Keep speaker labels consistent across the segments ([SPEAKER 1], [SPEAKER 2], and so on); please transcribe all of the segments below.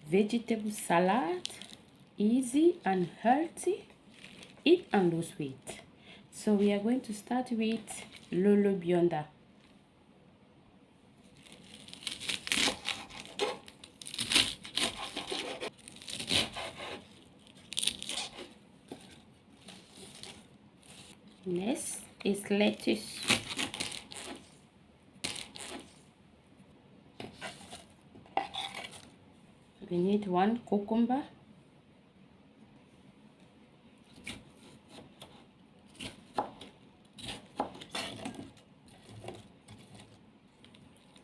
[SPEAKER 1] vegetable salad, easy and healthy, eat and lose weight. So we are going to start with Lolo bionda. Next is lettuce. We need 1 cucumber,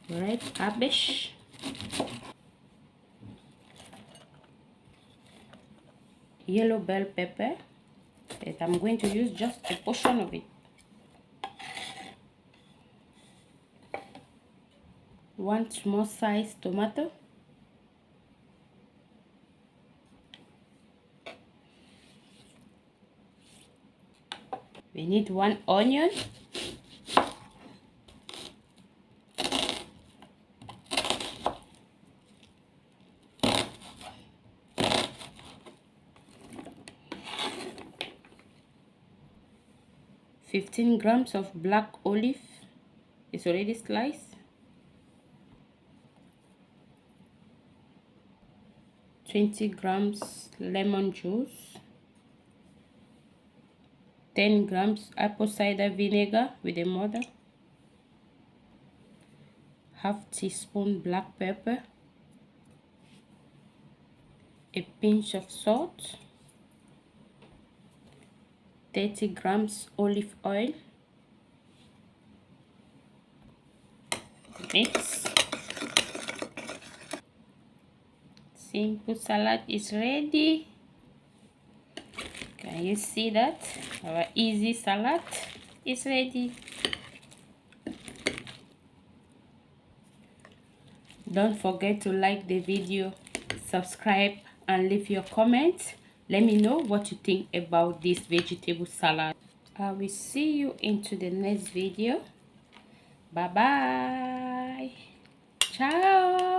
[SPEAKER 1] red cabbage, yellow bell pepper, but I'm going to use just a portion of it, 1 small size tomato, we need 1 onion, $15 grams of black olive is already sliced, 20 grams lemon juice, 10 grams apple cider vinegar with a mother, half teaspoon black pepper, a pinch of salt, 30 grams olive oil. Mix. Simple salad is ready. Can you see that? Our easy salad is ready. Don't forget to like the video, subscribe and leave your comments. Let me know what you think about this vegetable salad. I will see you into the next video. Bye bye. Ciao.